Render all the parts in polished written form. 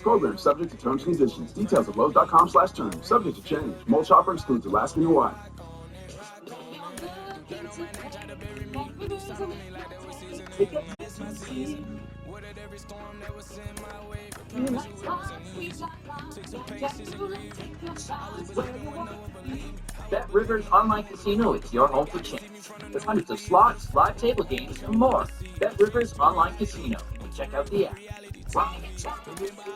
Program subject to terms and conditions. Details at Lowe's.com/terms. Subject to change. Mulch offer excludes Alaskan and Hawaii. Bet Rivers Online Casino is your home for chance. With hundreds of slots, live table games, and more. Bet Rivers Online Casino. Check out the app.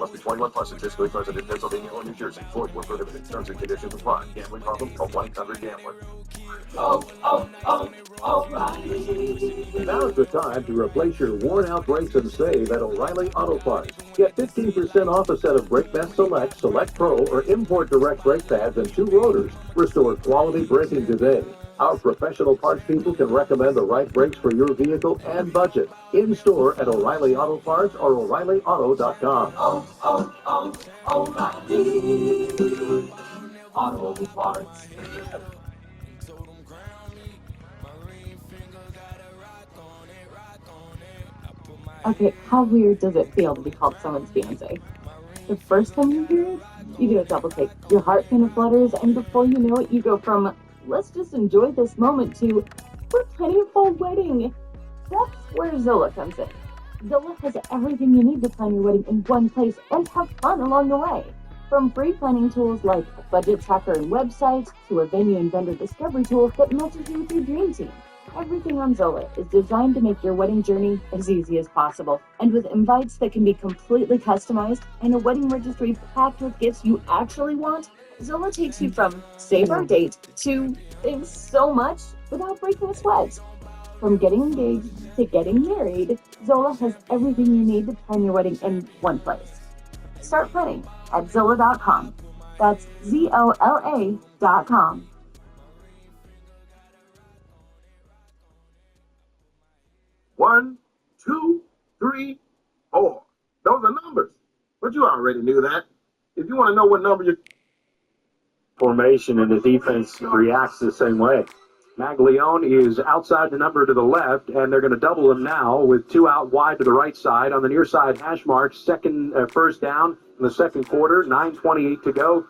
Must be 21 plus and physically present in Pennsylvania or New Jersey. Void where prohibited. Terms and conditions apply. Gambling problem? Call 1-800-GAMBLER. O'Reilly. Now's the time to replace your worn-out brakes and save at O'Reilly Auto Parts. Get 15% off a set of Brake Best Select, Select Pro, or Import Direct brake pads and 2 rotors. Restore quality braking today. Our professional parts people can recommend the right brakes for your vehicle and budget. In-store at O'Reilly Auto Parts or O'ReillyAuto.com. O'Reilly Auto Parts. Okay, how weird does it feel to be called someone's fiancé? The first time you hear it, you do a double take. Your heart kind of flutters, and before you know it, you go from, let's just enjoy this moment, to, we're planning a full wedding. That's where Zola comes in. Zola has everything you need to plan your wedding in one place and have fun along the way. From free planning tools like a budget tracker and websites, to a venue and vendor discovery tool that matches you with your dream team. Everything on Zola is designed to make your wedding journey as easy as possible. And with invites that can be completely customized and a wedding registry packed with gifts you actually want, Zola takes you from save our date to save so much without breaking a sweat. From getting engaged to getting married, Zola has everything you need to plan your wedding in one place. Start planning at Zola.com. That's ZOLA.com. 1, 2, 3, 4. Those are numbers. But you already knew that. If you want to know what number your Formation, and the defense reacts the same way. Maglione is outside the number to the left, and they're going to double him now with 2 out wide to the right side. On the near side hash mark, first down in the second quarter, 9:28 to go.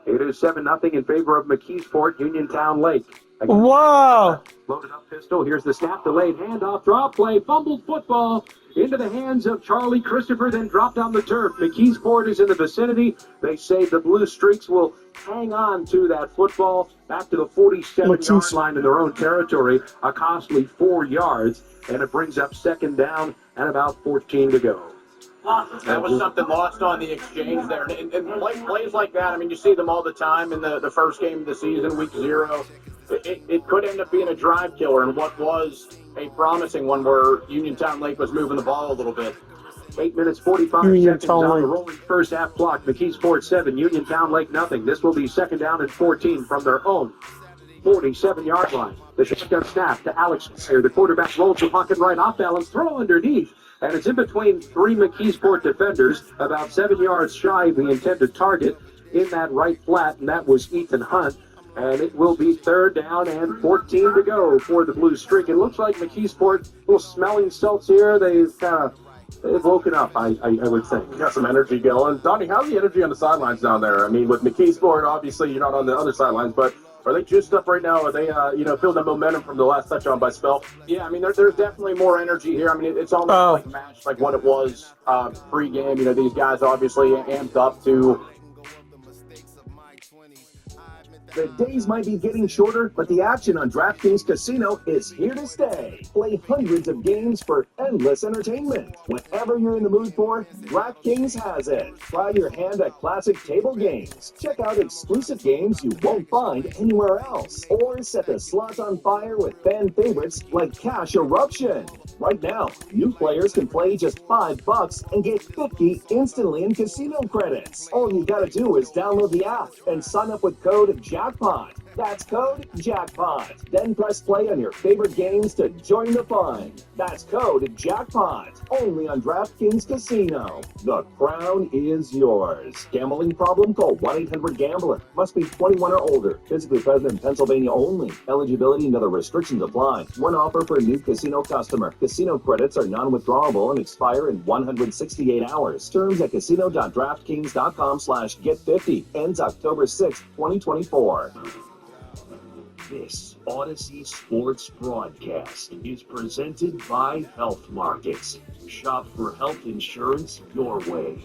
It is 7-0 in favor of McKeesport, Uniontown Lake. Again, Whoa! Loaded up pistol. Here's the snap, delayed handoff, draw play, fumbled football into the hands of Charlie Christopher, then dropped on the turf. McKeesport is in the vicinity. They say the Blue Streaks will hang on to that football back to the 47-yard line in their own territory, a costly 4 yards, and it brings up second down and about 14 to go. That was something lost on the exchange there. And plays like that, I mean, you see them all the time in the first game of the season, week 0. It could end up being a drive killer, and what was a promising one where Uniontown Lake was moving the ball a little bit. 8 minutes, 45 seconds on the rolling first half clock. McKeesport 7, Uniontown Lake nothing. This will be second down and 14 from their own 47-yard line. The shotgun snap to Alex Meyer. The quarterback rolls the pocket right off balance, throw underneath, and it's in between 3 McKeesport defenders, about 7 yards shy of the intended target in that right flat, and that was Ethan Hunt. And it will be third down and 14 to go for the Blue Streak. It looks like McKeesport, a little smelling salts here. They've woken up, I would think. got some energy going. Donnie, how's the energy on the sidelines down there? I mean, with McKeesport, obviously you're not on the other sidelines, but are they juiced up right now? Are they, feel the momentum from the last touchdown by Spell? Yeah, I mean, there's definitely more energy here. I mean, it's almost like matched like what it was pre-game. You know, these guys obviously amped up to. The days might be getting shorter, but the action on DraftKings Casino is here to stay. Play hundreds of games for endless entertainment. Whatever you're in the mood for, DraftKings has it. Try your hand at classic table games. Check out exclusive games you won't find anywhere else. Or set the slots on fire with fan favorites like Cash Eruption. Right now, new players can play just $5 and get 50 instantly in casino credits. All you gotta do is download the app and sign up with code JACKPOT. That's code JACKPOT. Then press play on your favorite games to join the fun. That's code JACKPOT. Only on DraftKings Casino. The crown is yours. Gambling problem? Call 1-800-GAMBLER. Must be 21 or older. Physically present in Pennsylvania only. Eligibility and other restrictions apply. One offer for a new casino customer. Casino credits are non-withdrawable and expire in 168 hours. Terms at casino.draftkings.com/get50. Ends October 6, 2024. This Odyssey Sports broadcast is presented by Health Markets. Shop for health insurance your way.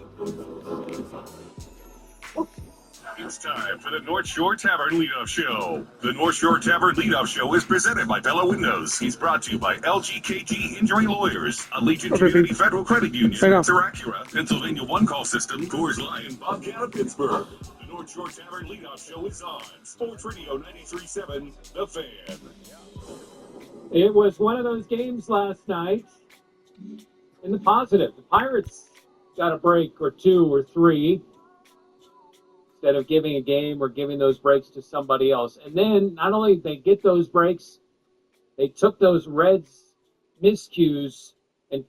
It's time for the North Shore Tavern Leadoff Show. The North Shore Tavern Leadoff Show is presented by Bella Windows. He's brought to you by LGKG Injury Lawyers, Allegiant Community Federal Credit Union, Acura, Pennsylvania One Call System, Coors Lion, Bobcat of Pittsburgh. The North Shore Tavern Leadoff Show is on Sports Radio 93.7, The Fan. It was one of those games last night. In the positive, the Pirates got a break or two or three, instead of giving a game or giving those breaks to somebody else. And then not only did they get those breaks, they took those Reds miscues and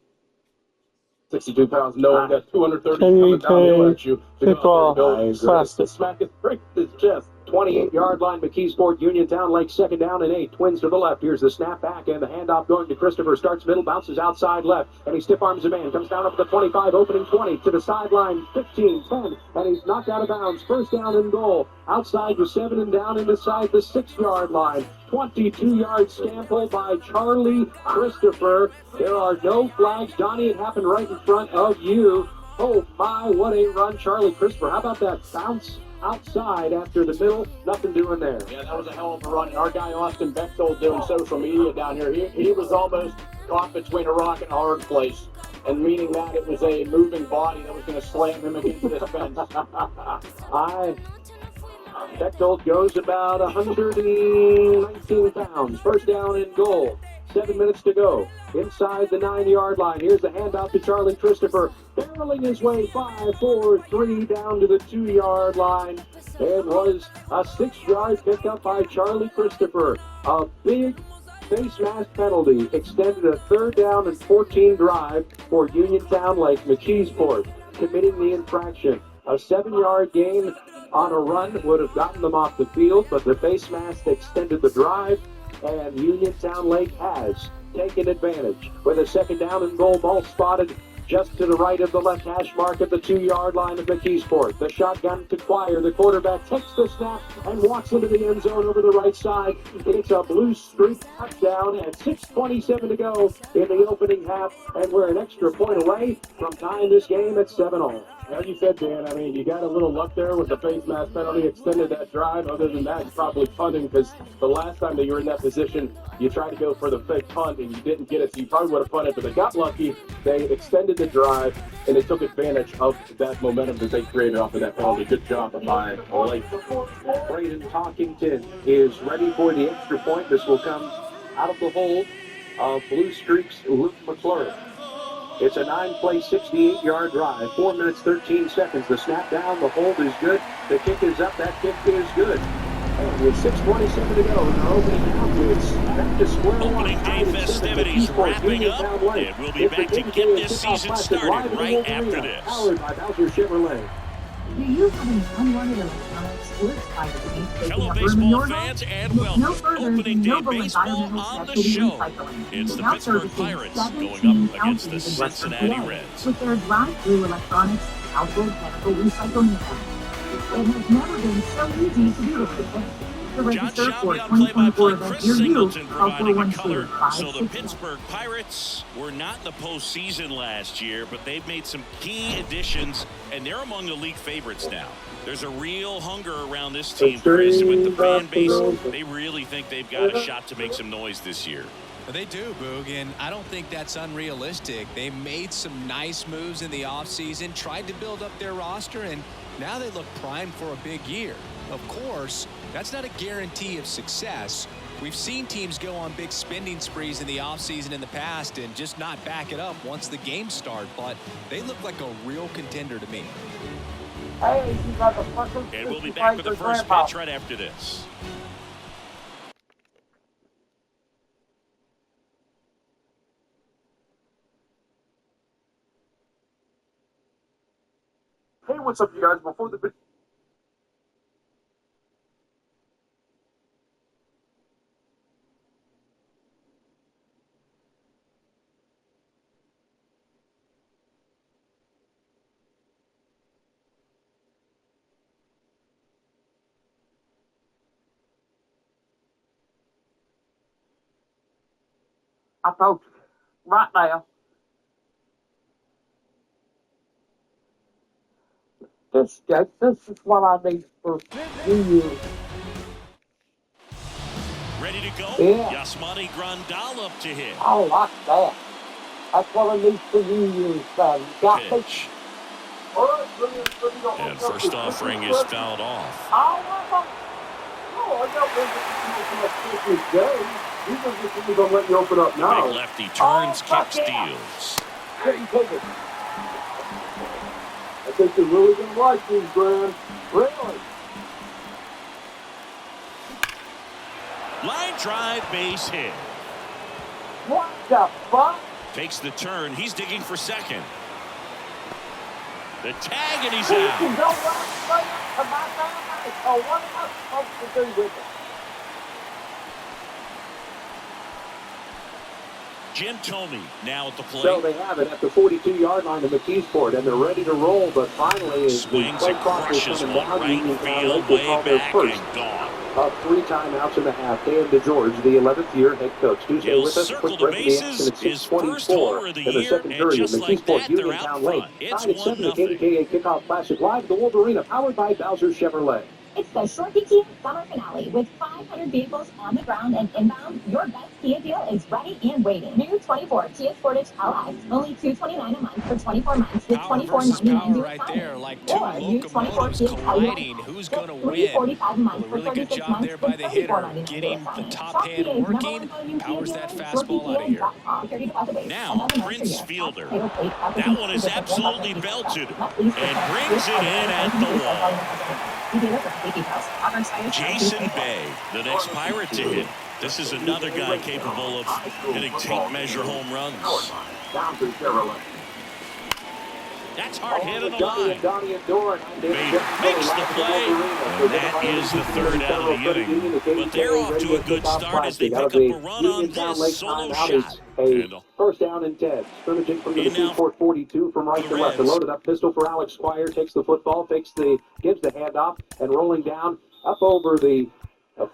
62 pounds, no one got 230 coming downhill at you. The smack it breaks his chest. 28-yard line, McKeesport, Uniontown Lake, second down and 8. Twins to the left. Here's the snap back and the handoff going to Christopher. Starts middle, bounces outside left, and he stiff arms a man. Comes down up to the 25, opening 20 to the sideline, 15, 10, and he's knocked out of bounds. First down and goal. Outside the 7 and down inside the 6-yard line. 22-yard scamper by Charlie Christopher. There are no flags. Donnie, it happened right in front of you. Oh my, what a run, Charlie Christopher. How about that bounce outside after the middle? Nothing doing there. Yeah, that was a hell of a run. And our guy Austin Bechtold doing social media down here, he was almost caught between a rock and a hard place. And meaning that it was a moving body that was going to slam him against this fence. Bechtold goes about 119 pounds. First down and goal. 7 minutes to go. Inside the 9-yard line. Here's the handoff to Charlie Christopher. Barreling his way 5-4-3 down to the 2-yard line. It was a 6-yard pickup by Charlie Christopher. A big face mask penalty extended a 3rd down and 14 drive for Uniontown Lake. McKeesport committing the infraction. A 7-yard gain on a run would have gotten them off the field, but the face mask extended the drive, and Uniontown Lake has taken advantage with a 2nd down and goal. Ball spotted just to the right of the left hash mark at the 2-yard line of McKeesport. The shotgun to Quire. The quarterback takes the snap and walks into the end zone over the right side. It's a blue streak touchdown at 6:27 to go in the opening half, and we're an extra point away from tying this game at 7-all. As you said, Dan, I mean, you got a little luck there with the face mask penalty, extended that drive. Other than that, probably punting, because the last time that you were in that position, you tried to go for the fake punt and you didn't get it, so you probably would have punted, but they got lucky. They extended the drive, and they took advantage of that momentum that they created off of that penalty. Good job by Lake. Braden Talkington is ready for the extra point. This will come out of the hold of Blue Streak's Luke McClure. It's a 9-play, 68-yard drive. 4 minutes, 13 seconds. The snap down, the hold is good. The kick is up, that kick is good. And with 6:27 to go, they're opening half. It's back to square one. Opening day festivities wrapping up, and we'll be back to get this season started right after this. Powered by Bowser Chevrolet. Do you have an unwanted electronic sports item Hello, baseball fans, and welcome. Opening day baseball on the show. It's the Pittsburgh Pirates going up against the Cincinnati Reds. With their drive-through electronics, outdoor chemical recycling center. It has never been so easy to do it. To register for 2024 event near you, call 412-566. So the Pittsburgh Pirates were not in the postseason last year, but they've made some key additions, and they're among the league favorites now. There's a real hunger around this team, Chris, with the fan base. They really think they've got a shot to make some noise this year. They do, Boog, and I don't think that's unrealistic. They made some nice moves in the offseason, tried to build up their roster, and now they look primed for a big year. Of course, that's not a guarantee of success. We've seen teams go on big spending sprees in the offseason in the past and just not back it up once the games start, but they look like a real contender to me. And we'll be back with the first pitch right after this. what's up, you guys, before the... I thought right now. This is what I need for you. Ready to go? Yeah. Yasmani Grandal up to hit. I like that. That's what I need for you, son. Got me. Pitch. And first offering is fouled off. He's going to let you open up now. Big lefty turns, kicks, steals. I think they're really going to like these, Graham. Really? Line drive, base hit. What the fuck? Takes the turn. He's digging for second. The tag, and he's out. What am I supposed to do with it? Jim Thome now at the plate. So they have it at the 42-yard line of McKeesport, and they're ready to roll, but finally, as the Swings play and clock is crushes coming one down, right Uniontown field, Lake will way call their back first and gone. of 3 timeouts in the half. Dan DeGeorge, the 11th-year head coach. Do stay He'll with us. circle Quick the break in the action bases, at his first 6:24 homer of the in the year, second and period. just like McKeesport, that, they're out Uniontown Lake. front. It's 9 at 7, the 1-0. KDKA Kickoff Classic live at the Wolverine, powered by Bowser Chevrolet. It's the Short Kia Summer Finale with 500 vehicles on the ground and inbound. Your best Kia deal is ready and waiting. New 24 Kia Sportage LX, only $229 a month for 24 months with Power versus $24.99 power due right Friday. there, like two Or new 24 locomotives Kia colliding. Telluride, Who's just going to win? $345 a month Well, a for really good 36 job months there by with the hitter, $34.99 getting due the Friday. top Shop hand Kia's number working, one volume Kia powers dealer, that fastball out of here. ShortyKia.com. 30 deposit rate. Now, Another month Prince for Fielder. title plate, That one is absolutely belted and brings it in at the wall. Jason Bay, the next Pirate to hit. This is another guy capable of hitting tape measure home runs. That's hard hit on the line. Bader makes the play, and that is the third out of the inning. But they're off to a good start as they pick up a run on this solo shot. And First down and 10. Scrimmaging from the McKeesport 42 from right to left. A loaded up pistol for Alex Squire. Takes the football, gives the handoff, and rolling down up over the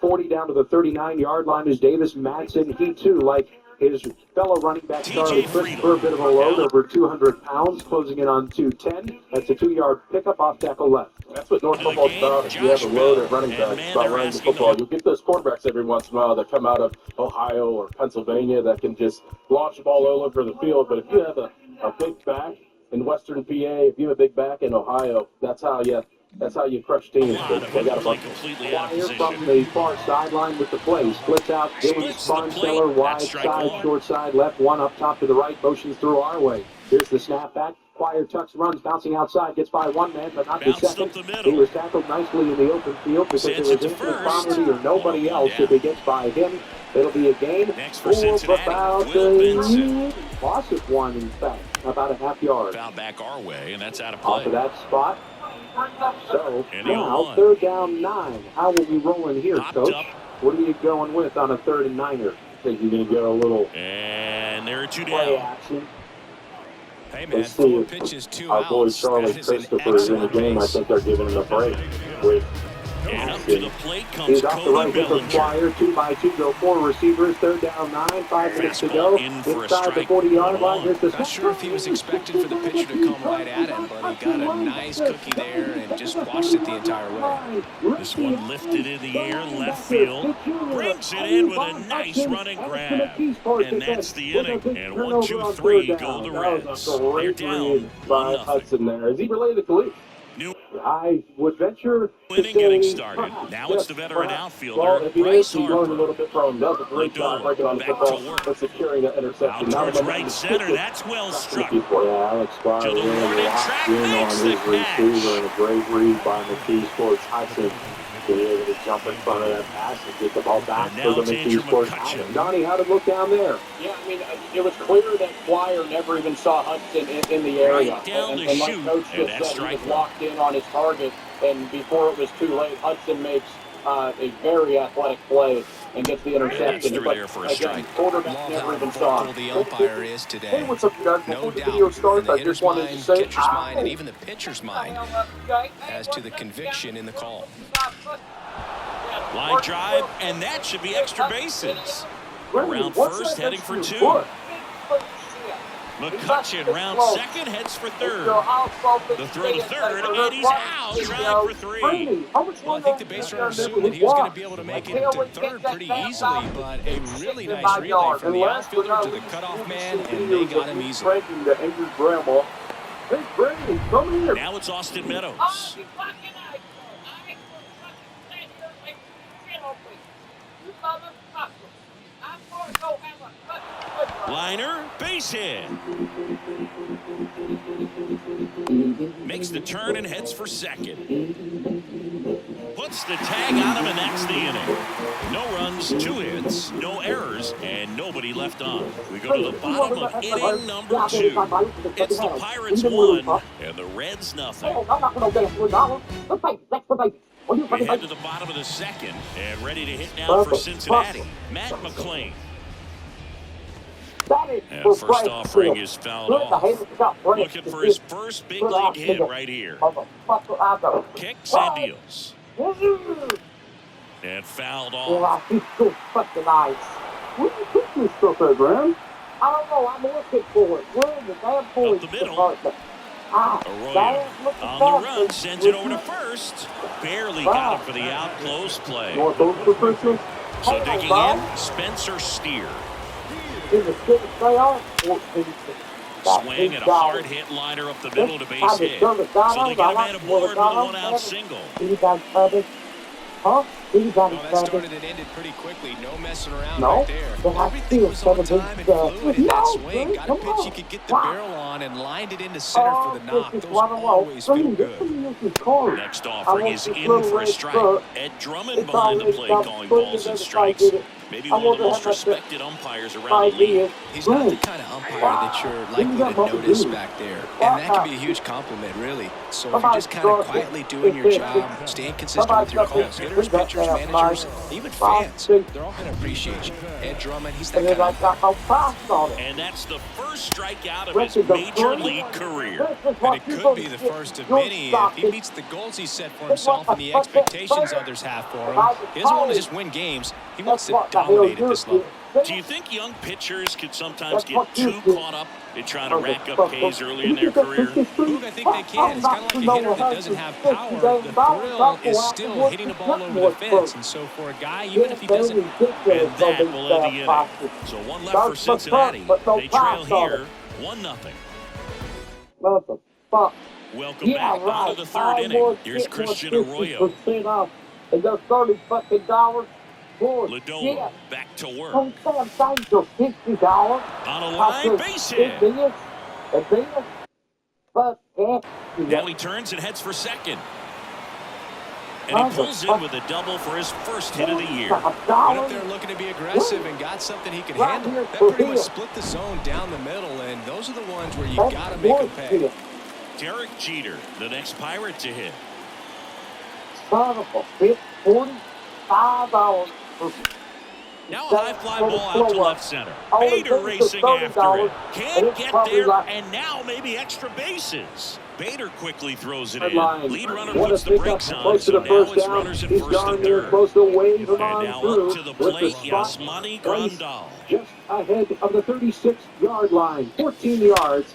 40 down to the 39-yard line is Davis Madsen. He too, like his fellow running back Charlie Christopher, a bit of a load, over 200 pounds, closing in on 210. That's a 2-yard pickup off tackle left. That's what North football's about. If you have a load at running back, it's about running the football. You'll get those quarterbacks every once in a while that come out of Ohio or Pennsylvania that can just launch the ball all over the field. But if you have a big back in Western PA, if you have a big back in Ohio, that's how you crush teams. They got a bunch of from the far sideline with the play. Splits out Dylan Barnsteller, wide side, short side, left, one up top to the right, motions through our way. Here's the snap back. Squire tucks, runs, bouncing outside, gets by one man, but not the second. He was tackled nicely in the open field because there was infinite quantity or nobody else. If he gets by him, it'll be a gain of about a positive one, in fact, about a half yard. Foul back our way, and that's out of play. Off of that spot. So now, third down 9. How will we roll in here, Coach? What are you going with on a 3rd and 9er? Think you're going to go a little and there are 2 play down. action? Hey man, 4 pitches, 2 our boy outs. Charlie Christopher is in the game. I think they're giving him a break with and up to the plate comes he's off the right Cody with the Squire. 2 by 2 go 4 receivers. 3rd down 9. 5 minutes to go. Inside the 40-yard line. Here's the Not sure if he was expecting for the pitcher to come right at him, but he got a nice cookie there and just watched it the entire way. This one lifted in the air, left field, brings it in with a nice running grab, and that's the inning. And 1, 2, 3 go the Reds. They're down by Hudson there. Is he related to Khalif? I would venture Inning getting started. Now it's the veteran outfielder, Well, if he Bryce is, he learned a Harper. little bit from him. Does a great job breaking on the Back to football work. and securing that interception. Out towards right center. That's well struck. Yeah, Alex Barr To the really warning locked track, in on makes his the receiver, and catch. a great read by McKee Sports Hudson to be able to jump in front of that pass and get the ball back And for now the it's McKee Andrew Sports McCutcheon. Hudson. Donnie, how did it look down there? Yeah, I mean, it was clear that Flyer never even saw Hudson in the area. Right down the and like chute, Coach and just that's said, he strike was one. locked in on his target, and before it was too late, Hudson makes a very athletic play and gets the And that's interception. through But there for a again, strike. quarterback Love never how even saw vocal him. the umpire is today. Hey, what's up, guys? No Before the doubt, video in starts, the I hitter's just wanted to mind, say, catcher's mind, and even the pitcher's mind as to the conviction in the call. Line drive, and that should be extra bases. Around what's first, that heading next for to two. your foot? McCutcheon rounds second, heads for third. The throw to third, and he's out, trying for three. Well, I think the base runner assumed that he was going to be able to make it to third pretty easily, but a really nice relay from the outfielder to the cutoff man, and they got him easily. Breaking to Andrew's grandma. Hey, Brady, come here. Now it's Austin Meadows. Liner, base hit. Makes the turn and heads for second. Puts the tag on him, and that's the inning. No runs, 2 hits, no errors, and nobody left on. We go to the bottom of inning number 2. It's the Pirates 1 and the Reds nothing. We head to the bottom of the second and ready to hit now for Cincinnati. Matt McClain. And first offering is fouled off. Looking for his first big league hit right here. Kicks and deals. And fouled off. He's so fucking nice. What do you think this stuff at, Graham? I don't know. I'm looking for it. Where in the damn police the middle. department? Arroyo on the run, sends it over to first. Barely got him for the out close play. North over for Christmas? So digging in, Spencer Steer. Swing and a hard hit liner up the middle to base hit. So they get a man aboard with a 1-out single. Huh? Well, that started and ended pretty quickly. No messing around right there. Everything was on time and fluid in that swing. Got a pitch he could get the barrel on and lined it into center for the knock. Those always feel good. Next offering is in for a strike. Ed Drummond behind the plate calling balls and strikes. Maybe one of the most respected umpires around the league. He's not the kind of umpire that you're likely to notice back there. And that can be a huge compliment, really. So if you're just kind of quietly doing your job, staying consistent with your calls, hitters, pitchers, managers, even fans, they're all going to appreciate you. Ed Drummond, he's that kind of umpire. And that's the first strikeout of his major league career. And it could be the first of many if he meets the goals he set for himself and the expectations others have for him. He doesn't want to just win games. He wants to dominate at this level. Do you think young pitchers could sometimes get too caught up in trying to rack up Ks early in their career? Boog, I think they can. It's kind of like a hitter that doesn't have power. The thrill is still hitting the ball over the fence. And so for a guy, even if he doesn't... And that will end the inning. So one left for Cincinnati. They trail here 1-0. Welcome back onto the third inning. Here's Christian Arroyo. And they're $30 Lodolo back to work. On $50. On a line, base hit. Now he turns and heads for second. And he pulls in with a double for his first hit of the year. Went up there looking to be aggressive and got something he could handle. That pretty much split the zone down the middle, and those are the ones where you got to make a pay. Derek Jeter, the next Pirate to hit. Son of a bitch, $45. Now a high fly ball out to left center. Bader racing after it. Can't get there, and now maybe extra bases. Bader quickly throws it in. Lead runner puts the brakes on, so now it's runners in first and third. And now up to the plate, Yasmani Grandal. Just ahead of the 36-yard line, 14 yards.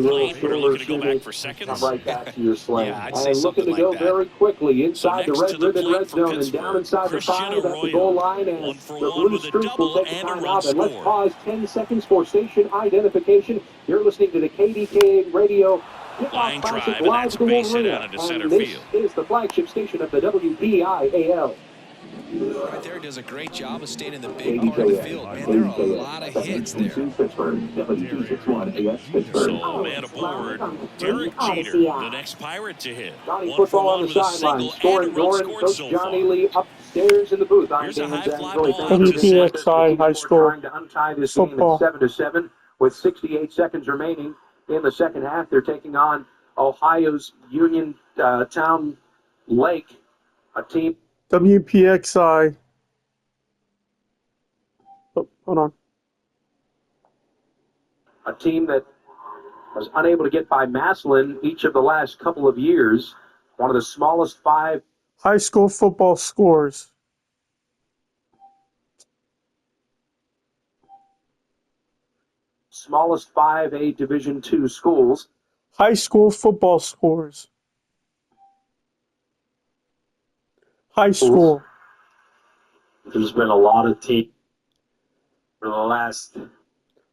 plate, but are looking to go back for seconds. Right back to your sleigh. Yeah, I'd say And looking something to go like that. very quickly inside the next red to the ribbon, plate red for zone, and Pittsburgh, down inside Christian the 5 at the goal line. And 1 for the 1 blue with a streak will double take and a time run out. And let's scored. pause 10 seconds for station identification. You're listening to the KDK Radio Line drive, and live that's at the base hit Wolverine. out into center And this field. is the flagship station of the WPIAL. Right there, does a great job of staying in the big part of the field. Man, there are a lot of hits there. Pittsburgh, WP61 AS Pittsburgh. So, man aboard, Derek Jeter, the next Pirate to hit. Johnny 1 for football on 1 the with a sideline, single and a scoring run Doran. scored Coach so Johnny far. Lee upstairs in the booth. I'm Here's a Dan high fly Zangrilli. ball out to WPXI High School Trying to untie this football. game at 7-7 with 68 seconds remaining in the second half. They're taking on Ohio's Union Town Lake, a team. WPXI. Oh, hold on. A team that was unable to get by Massillon each of the last couple of years. One of the smallest 5 high school football scores. Smallest 5A Division II schools. High school football scores. High school. There's been a lot of teams for the last.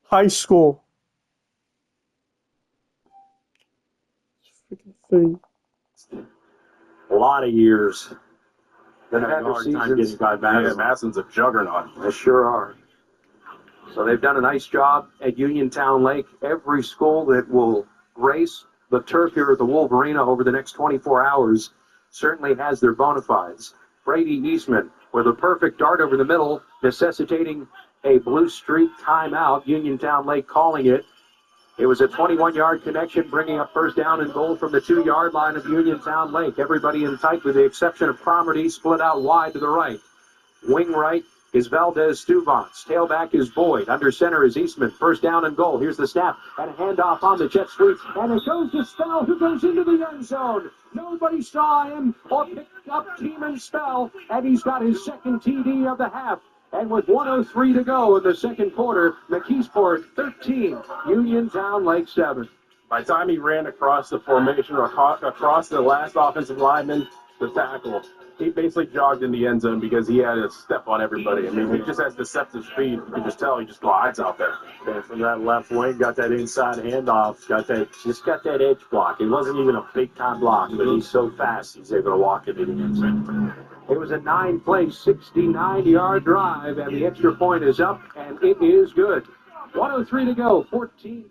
High school. Freaking thing. A lot of years. They've Had had a their hard time seasons. getting by Madison. Madison's a juggernaut. They sure are. So they've done a nice job at Uniontown Lake. Every school that will race the turf here at the Wolverina over the next 24 hours certainly has their bona fides. Brady Eastman with a perfect dart over the middle, necessitating a blue streak timeout. Uniontown Lake calling it. It was a 21-yard connection, bringing up first down and goal from the 2-yard line of Uniontown Lake. Everybody in tight with the exception of Cromartie, split out wide to the right. Wing right is Valdez Stuvance. Tailback is Boyd. Under center is Eastman. First down and goal. Here's the snap and a handoff on the jet sweep. And it goes to Spell, who goes into the end zone. Nobody saw him or picked up Teeman Spell. And he's got his second TD of the half. And with 1:03 to go in the second quarter, McKeesport 13, Uniontown Lake 7. By the time he ran across the formation or across the last offensive lineman, the tackle, he basically jogged in the end zone because he had to step on everybody. I mean, he just has deceptive speed. You can just tell he just glides out there. And from that left wing, got that inside handoff, got that edge block. It wasn't even a big time block, but he's so fast he's able to walk into the end zone. It was a 9-play, 69-yard drive, and the extra point is up, and it is good. 1:03 to go, 14.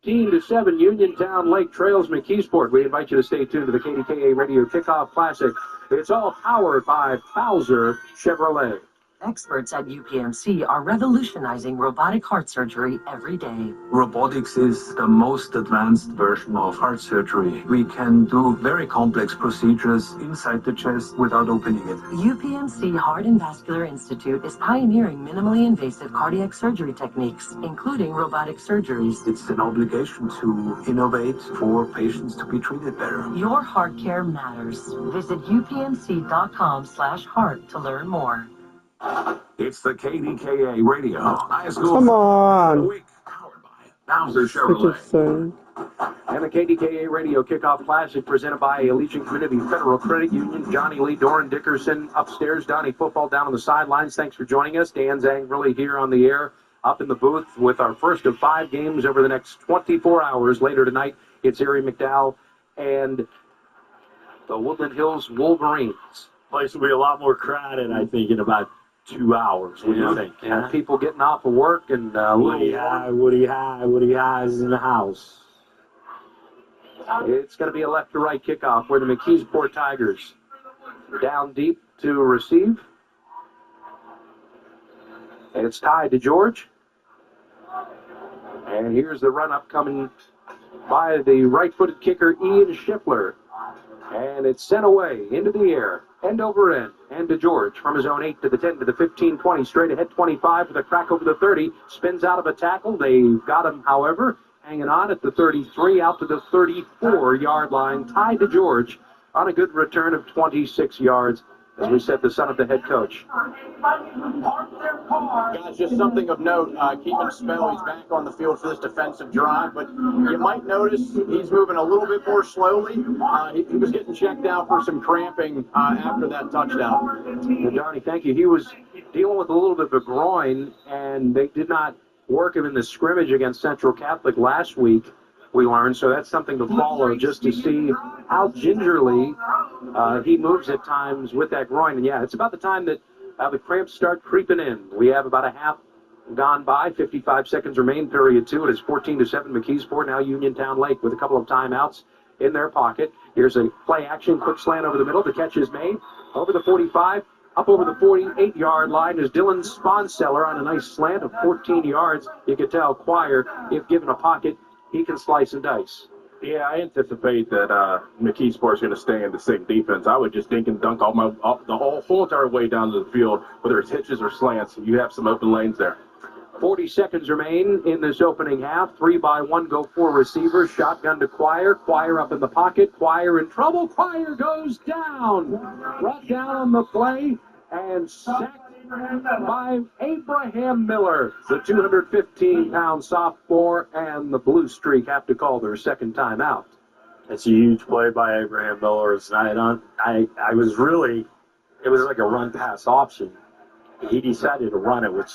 To 7, Uniontown Lake trails McKeesport. We invite you to stay tuned to the KDKA Radio Kickoff Classic. It's all powered by Bowser Chevrolet. Experts at UPMC are revolutionizing robotic heart surgery every day. Robotics is the most advanced version of heart surgery. We can do very complex procedures inside the chest without opening it. UPMC Heart and Vascular Institute is pioneering minimally invasive cardiac surgery techniques, including robotic surgeries. It's an obligation to innovate for patients to be treated better. Your heart care matters. Visit upmc.com/heart to learn more. It's the KDKA Radio High School. Come on. Week, powered by Bowser Freaking Chevrolet. thing. And the KDKA Radio Kickoff Classic presented by Allegiant Community Federal Credit Union. Johnny Lee, Doran Dickerson upstairs. Donnie Football down on the sidelines. Thanks for joining us. Dan Zangrilli here on the air, up in the booth with our first of 5 games over the next 24 hours. Later tonight, it's Erie McDowell and the Woodland Hills Wolverines. Place will be a lot more crowded, I think, in about 2 hours. What do you think? And people getting off of work and Woody High is in the house. It's going to be a left to right kickoff where the McKeesport Tigers down deep to receive. And it's tied to George. And here's the run up coming by the right-footed kicker Ian Schiffler. And it's sent away into the air, end over end, and to George from his own 8 to the 10 to the 15, 20, straight ahead 25 with a crack over the 30, spins out of a tackle. They've got him, however, hanging on at the 33, out to the 34-yard line, tied to George on a good return of 26 yards. as we said, the son of the head coach. Guys, just something of note, keeping Spell, he's back on the field for this defensive drive, but you might notice he's moving a little bit more slowly. He was getting checked out for some cramping after that touchdown. Well, Johnny, thank you. He was dealing with a little bit of a groin, and they did not work him in the scrimmage against Central Catholic last week, we learned, so that's something to follow just to see how gingerly he moves at times with that groin. And yeah, it's about the time that the cramps start creeping in. We have about a half gone by, 55 seconds remain, period 2. It is 14-7 McKeesport, now Uniontown Lake with a couple of timeouts in their pocket. Here's a play action, quick slant over the middle. The catch is made over the 45. Up over the 48-yard line is Dylan Sponseller on a nice slant of 14 yards. You can tell Quire, if given a pocket, he can slice and dice. Yeah, I anticipate that McKeesport's going to stay in the same defense. I would just dink and dunk the whole entire way down to the field, whether it's hitches or slants. You have some open lanes there. 40 seconds remain in this opening half. 3-by-1 go 4 receivers. Shotgun to Quire. Quire up in the pocket. Quire in trouble. Quire goes down. Brought down on the play and sacked by Abraham Miller. The 215-pound sophomore and the Blue Streak have to call their second timeout. It's a huge play by Abraham Miller. I was really, it was like a run-pass option. He decided to run it, which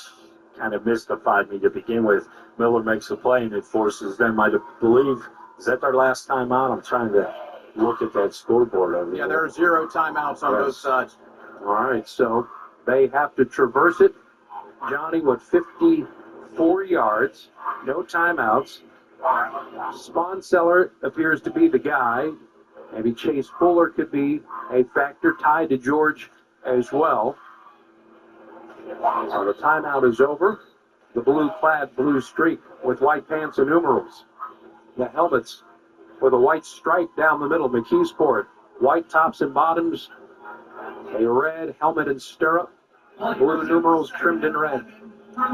kind of mystified me to begin with. Miller makes a play, and it forces them, I believe, is that their last timeout? I'm trying to look at that scoreboard over there. Yeah, there are 0 timeouts on both sides. All right, so they have to traverse it. Johnny, 54 yards, no timeouts. Sponseller appears to be the guy. Maybe Chase Fuller could be a factor, tied to George as well. So the timeout is over. The blue-clad Blue Streak with white pants and numerals. The helmets with a white stripe down the middle. McKeesport, white tops and bottoms, a red helmet and stirrup, blue numerals trimmed in red.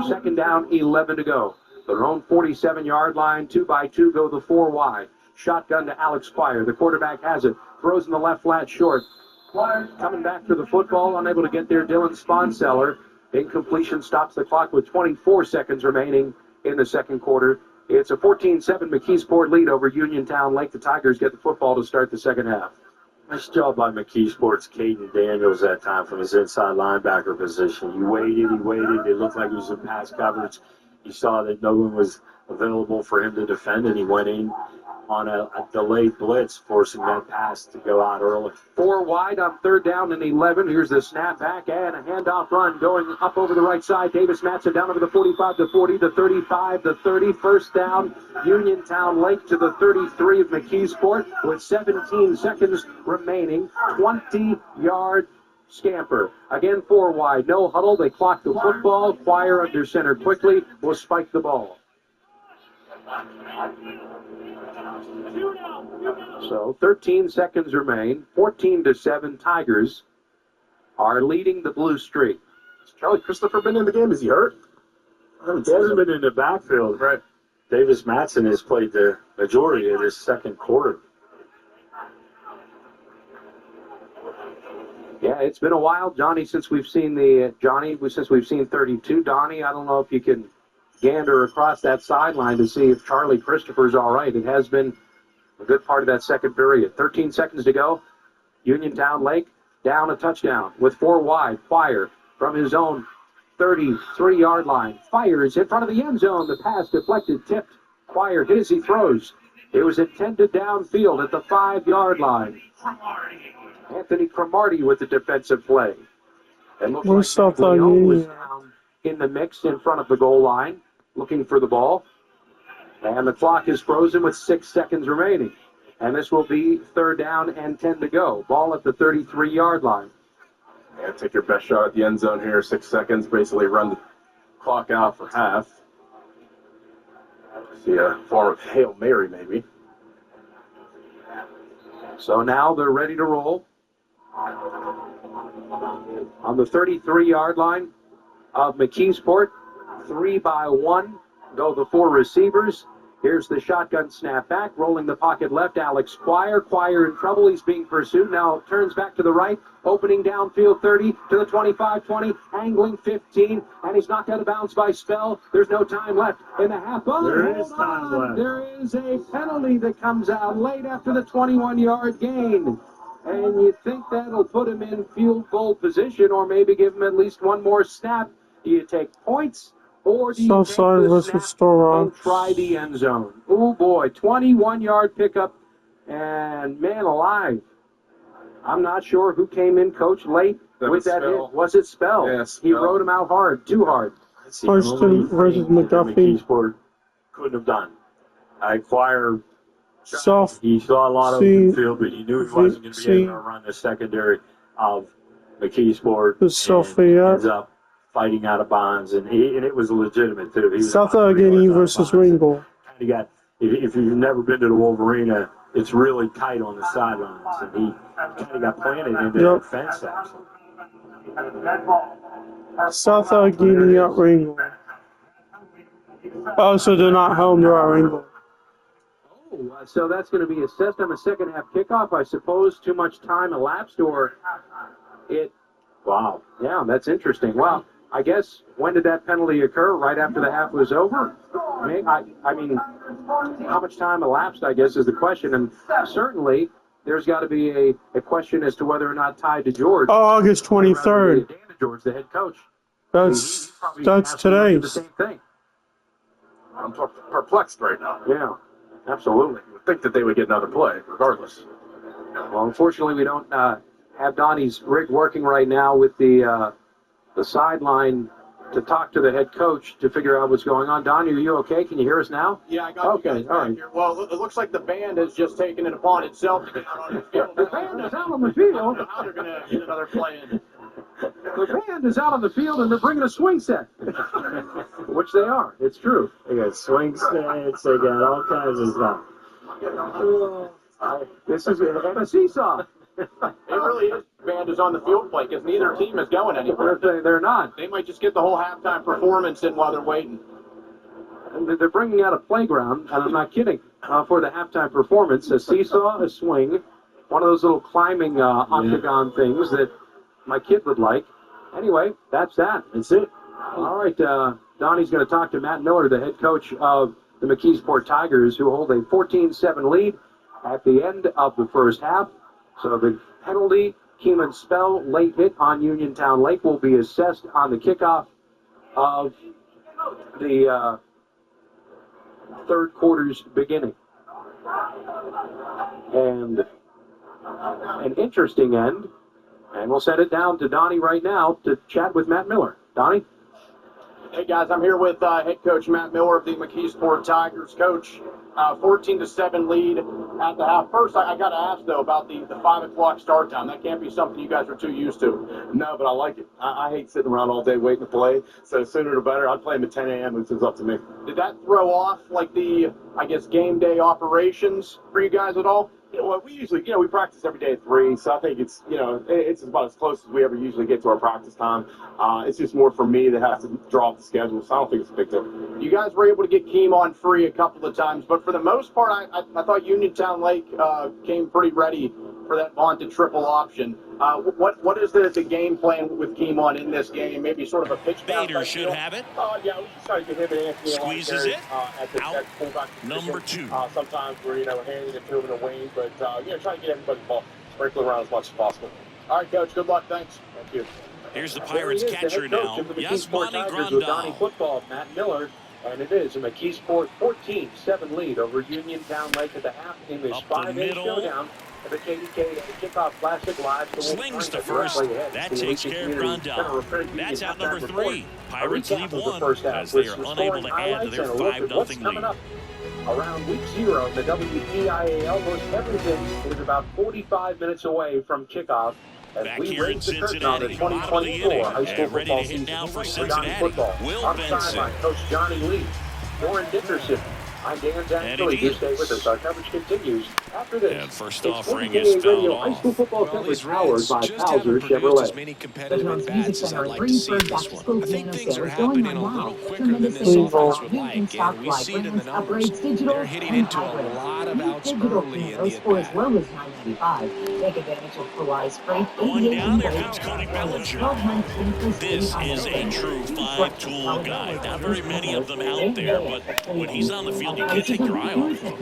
Second down, 11 to go. Their own 47-yard line, 2-by-2 go the 4 wide. Shotgun to Alex Quire. The quarterback has it. Throws in the left flat short. Coming back for the football, unable to get there, Dylan Sponseller. Incompletion stops the clock with 24 seconds remaining in the second quarter. It's a 14-7 McKeesport lead over Uniontown Lake. The Tigers get the football to start the second half. Nice job by McKeesport's Caden Daniels that time from his inside linebacker position. He waited. It looked like he was in pass coverage. He saw that no one was available for him to defend, and he went in on a delayed blitz, forcing that pass to go out early. 4 wide on third down and 11. Here's the snap back and a handoff run going up over the right side. Davis Matson down over the 45, the 40, the 35, the 30. First down, Uniontown Lake to the 33 of McKeesport with 17 seconds remaining. 20-yard scamper. Again, 4 wide. No huddle. They clock the football. Quire under center quickly will spike the ball. So 13 seconds remain. 14-7 Tigers are leading the Blue Streak. Has Charlie Christopher been in the game? Is he hurt? He hasn't been in the backfield. Right. Davis Matson has played the majority of this second quarter. Yeah, it's been a while, Johnny, since we've seen 32. Donnie, I don't know if you can gander across that sideline to see if Charlie Christopher's all right. It has been a good part of that second period. 13 seconds to go. Uniontown Lake down a touchdown with 4 wide. Quire from his own 33-yard line. Fires in front of the end zone. The pass deflected, tipped. Quire hit as he throws. It was intended downfield at the 5-yard line. Anthony Cromartie with the defensive play. It looks like Leo was down in the mix in front of the goal line, looking for the ball. And the clock is frozen with 6 seconds remaining. And this will be third down and 10 to go. Ball at the 33-yard line. Yeah, take your best shot at the end zone here. 6 seconds, basically run the clock out for half. See a form of Hail Mary, maybe. So now they're ready to roll. On the 33-yard line of McKeesport, 3-by-1 go the 4 receivers. Here's the shotgun snap back, rolling the pocket left. Alex Quire. Quire in trouble. He's being pursued. Now turns back to the right, opening downfield 30 to the 25-20, angling 15, and he's knocked out of bounds by Spell. There's no time left in the half. Oh, There is time left. There is a penalty that comes out late after the 21-yard gain. And you think that'll put him in field goal position or maybe give him at least one more snap. Do you take points? Or do you take the snap and try the end zone? Oh, boy, 21-yard pickup. And, man alive, I'm not sure who came in, Coach, late with that hit. Was it Spell? Yes. He rode him out hard, too hard. Hurston versus McDuffie. McKeesport couldn't have done. I acquire. Self. He saw a lot of open field, but he knew he wasn't going to be able to run the secondary of McKeesport. Ends up fighting out of bounds, and it was legitimate too. South Allegheny versus Ringgold. Kind of got. If you've never been to the Wolverine, it's really tight on the sidelines, and he kind of got planted into that fence actually. South Allegheny at Ringgold. Oh, so they're not home, they're at Ringgold. So that's going to be assessed on the second half kickoff, I suppose. Too much time elapsed, or it. Wow. Yeah, that's interesting. Well, I guess when did that penalty occur? Right after the half was over? I mean, how much time elapsed, I guess, is the question. And certainly, there's got to be a question as to whether or not tied to George. Oh, August 23rd. Dan to George, the head coach. That's today. The same thing. I'm perplexed right now. Yeah, absolutely. You would think that they would get another play, regardless. Well, unfortunately, we don't have Donnie's rig working right now with the sideline to talk to the head coach to figure out what's going on. Donnie, are you okay? Can you hear us now? Yeah, I got you guys back here. Well, it looks like the band has just taken it upon itself to get out on the field. The band is out on the field. I don't know how they're going to get another play in. The band is out on the field, and they're bringing a swing set. Which they are. It's true. They got swing sets. They got all kinds of stuff. This is a seesaw. It really is. The band is on the field play because neither team is going anywhere. They're not. They might just get the whole halftime performance in while they're waiting. And they're bringing out a playground, and I'm not kidding, for the halftime performance. A seesaw, a swing, one of those little climbing octagon things that my kid would like. Anyway, that's that. That's it. All right, Donnie's going to talk to Matt Miller, the head coach of the McKeesport Tigers, who hold a 14-7 lead at the end of the first half. So the penalty, Keeman Spell, late hit on Uniontown Lake, will be assessed on the kickoff of the third quarter's beginning. And an interesting end. And we'll send it down to Donnie right now to chat with Matt Miller. Donnie? Hey, guys, I'm here with head coach Matt Miller of the McKeesport Tigers. Coach, 14-7 lead at the half. First, I got to ask, though, about the 5 o'clock start time. That can't be something you guys are too used to. No, but I like it. I hate sitting around all day waiting to play, so sooner the better. I'd play them at 10 a.m. It's up to me. Did that throw off, like, the, I guess, game day operations for you guys at all? Well, we usually, we practice every day at 3, so I think it's, it's about as close as we ever usually get to our practice time. It's just more for me to have to draw up the schedule, so I don't think it's a big deal. You guys were able to get Keem on free a couple of times, but for the most part, I thought Uniontown Lake came pretty ready for that vaunted triple option. What is the game plan with Keem on in this game? Maybe sort of a pitch count. Bader should have it. Yeah, we just try to get him and Anthony Squeezes it. Out. Number 2. Sometimes we're handing it to him in a wing, but trying to get everybody the ball sprinkled around as much as possible. All right, Coach. Good luck. Thanks. Thank you. Here's the Pirates catcher now. Yasmani Grandal. Football, Matt Miller. And it is a McKeesport 14-7 lead over Uniontown Lake at the half in this 5A showdown of the KDK Kickoff Classic Live. Slings to first. That takes care of Grandal. That's out number 3. Pirates lead 1 as they are unable to add to their 5-0 lead. Around week 0 in the WPIAL, almost everything is about 45 minutes away from kickoff. Back here in Cincinnati, bottom of the inning, and ready to hit now for Cincinnati. Will Benson. Coach Johnny Lee, Warren Dickerson. I'm Dan Zangeli. You stay with us. Our coverage continues After this, And first it's offering NCAA is fouled Radio High School off. football Well, coverage these powered Reds by just haven't Bowser produced as Chevrolet. many competitive Music at-bats as Center I'd at like to see in Greensburg this Back to one. School I think Piano things are Sale is going happening on a now. little quicker than Tremendous this savings on offense would new and like, stock and we live see it in the brands, numbers. upgrades, digital, They're hitting and into a hybrids. lot of New outs digital early in pianos the for as at-bat. low as $9.95. Take advantage of July's free One 88 down, here invoice comes Cody Bellinger. 12 months interest This on is a everything. true Choose five-tool Flex, guy. Not First very many Echo, of them out there, but when he's on the field, you can't take your eye off him.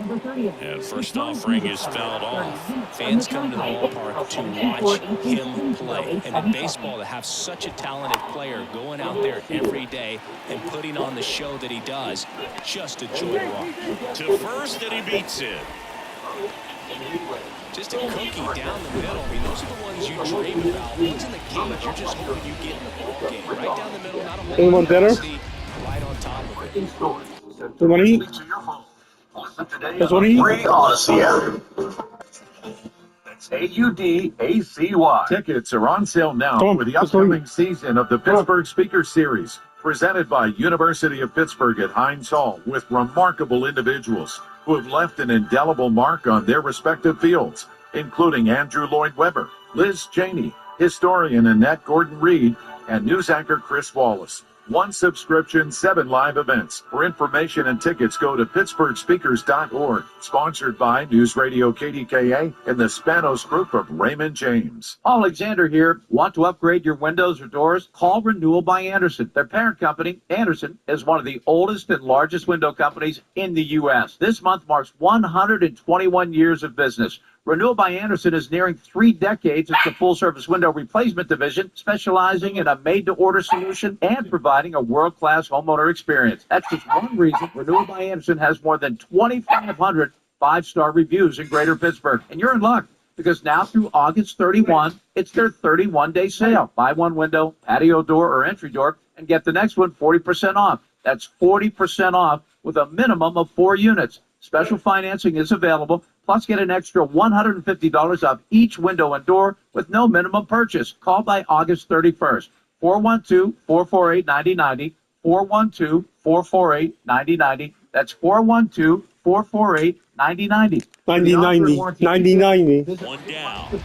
And first offering is fouled off. Fans come to the ballpark to watch him play. And in baseball, to have such a talented player going out there every day and putting on the show that he does, just a joy to watch. To first, and he beats it. Just a cookie down the middle. I mean, those are the ones you dream about. Ones in the cage, you're just hoping you get in the ball game. Right down the middle, not a whole Anyone lot dinner? of velocity, right on top of it. You want to eat? Just want to eat? Free Odyssey app. That's AUDACY. Tickets are on sale now Come on, for the let's go upcoming eat. season of the Pittsburgh Speaker Series, presented by University of Pittsburgh at Heinz Hall, with remarkable individuals who have left an indelible mark on their respective fields, including Andrew Lloyd Webber, Liz Cheney, historian Annette Gordon-Reed, and news anchor Chris Wallace. One subscription, 7 live events. For information and tickets, go to pittsburghspeakers.org. Sponsored by News Radio KDKA and the Spanos Group of Raymond James. Alexander here. Want to upgrade your windows or doors? Call Renewal by Andersen. Their parent company, Andersen, is one of the oldest and largest window companies in the U.S. This month marks 121 years of business. Renewal by Andersen is nearing 3 decades as the full-service window replacement division, specializing in a made-to-order solution and providing a world-class homeowner experience. That's just one reason Renewal by Andersen has more than 2,500 5-star reviews in Greater Pittsburgh. And you're in luck, because now through August 31, it's their 31-day sale. Buy one window, patio door, or entry door, and get the next one 40% off. That's 40% off with a minimum of 4 units. Special financing is available. Plus, get an extra $150 off each window and door with no minimum purchase. Call by August 31st. 412-448-9090. 412-448-9090. That's 412-448-9090. 9090. 90-90. 90-90. One down. And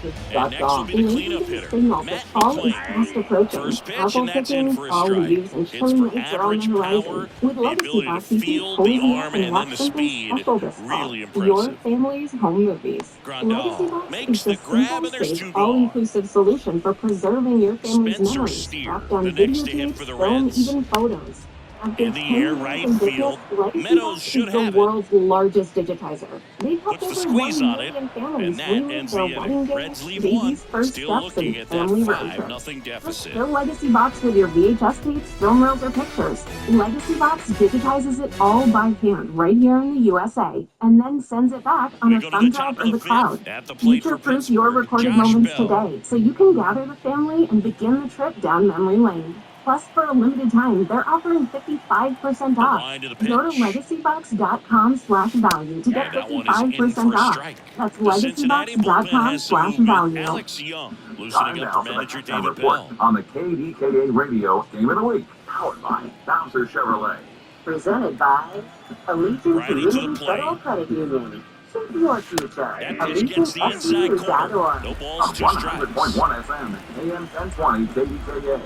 next will be the cleanup hitter, Matt Fall is McClain. fast approaching. First pitch, Apple and that's in picking, for a fall strike. leaves, and It's spring for nights are on average the horizon. power, With the Legacy ability to Box, you can field cozy the up arm, and and watch then the something speed. special this fall. Really Your impressive. family's home movies. Legacy Grandal Box makes is the the grab, simple, and there's safe, 2 gone. all-inclusive solution for preserving your family's Spencer memories. Steer, Tracked on the next to hit videotapes, for the film, Reds. even photos. After In the air, 10 right years in business, field. Legacy Meadows Box should is the have it. world's largest digitizer. They've helped Puts the over squeeze 1 on it, million families and that relive ends their the wedding inning. day, Reds leave baby's 1. first Still steps, looking and at that family road 5-0 trips. deficit. Fill Legacy Box with your VHS tapes, film reels, or pictures. Legacy Box digitizes it all by hand right here in the USA, and then sends it back on We a go to thumb the top drive of or the the cloud. 5th. At the plate for Future-proof your Pittsburgh, recorded Josh moments Bell. today, so you can gather the family and begin the trip down memory lane. Plus, for a limited time, they're offering 55% off. line to the Go to pitch. legacybox.com/value to get And that one is in 55% for a off. strike. That's The Cincinnati bullpen has some movement. legacybox.com/value. Alex Young loosening up for manager David Bell. On the KDKA Radio Game of the Week, powered by Bowser Chevrolet. Presented by Allegiance Righty to the Community plate. Federal Credit Union. Shape your future. That pitch gets the inside corner. AllegianceFCU.org. No balls, 2 strikes. 100.1 FM, AM 1020 KDKA.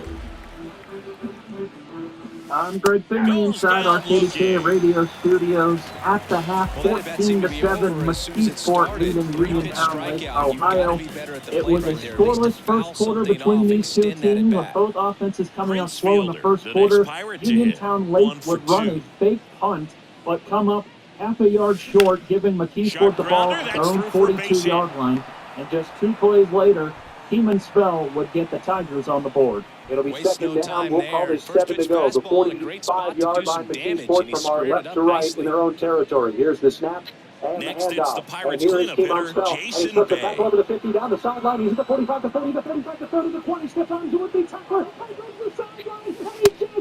I'm Greg Finley inside our KDK Radio studios at the half, 14-7, Mesquite leading Uniontown Lake, Ohio. It was a scoreless first quarter between these two teams, with both offenses coming up slow in the first quarter. Uniontown Lake would run a fake punt, but come up half a yard short, giving McKeesport the ball at their own 42-yard line. And just 2 plays later, Keeman Spell would get the Tigers on the board. It'll be second down. We'll call this 7 to go. The 45-yard line, McKeesport from our left to right in their own territory. Here's the snap. And Next, the it's handoff. the Pirates and here is cleanup Keeman hitter, Spell. And he Jason puts it back Bay. over the 50 down the sideline. He's at the 45 to 30 to 35 to 30 to 20. Step on to would be tackler.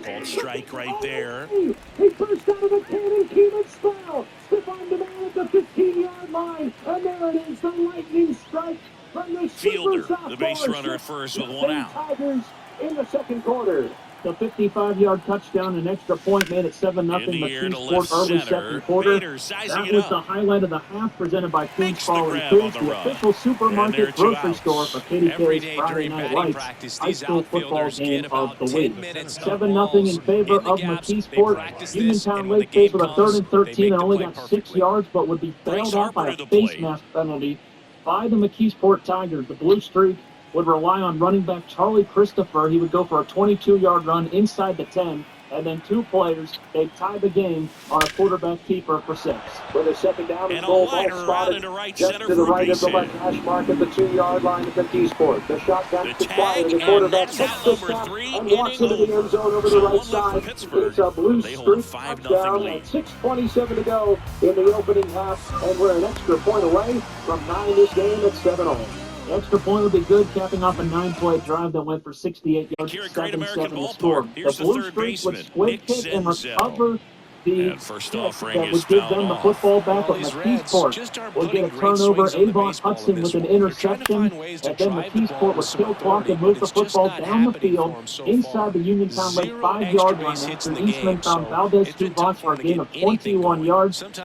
Called strike right there. He burst out of the cannon. Keeman Spell. Step on the man at the 15-yard line. And there it is, the lightning strike from the Fielder, super the base sophomore runner at first with the 1 out. Tigers in the second quarter. The 55-yard touchdown and extra point made it 7-0 McKeesport early second quarter. That was the highlight of the half, presented by Coons Crawling Foods, the official supermarket grocery store for KDK's Friday Night Lights high school football game of the week. 7-0 in favor of McKeesport. Uniontown Lake faced with a 3rd and 13 and only got 6 yards, but would be bailed out by a face mask penalty by the McKeesport Tigers. The Blue Streak would rely on running back Charlie Christopher. He would go for a 22-yard run inside the 10, and then 2 players, they tied the game on a quarterback keeper for 6. With a second down and goal, ball spotted just to the right of the left hash mark at the 2-yard line of McKeesport. The shotgun is quiet. The quarterback takes the snap and walks into the end zone over the right side. It's a Blue Streak touchdown and 6:27 to go in the opening half, and we're an extra point away from tying this game at 7-0. The extra point would be good, capping off a 9-play drive that went for 68 yards, 7-7 to score. The Blue Streak would squib kick and recover the first kick off, that would give them the football back, but McKeesport would get a turnover. Avon Hudson with an interception, and then McKeesport would still clock and move the football down the field inside the Uniontown Lake 5-yard line after Eastman found Valdez Tuvant for a gain of 21 yards.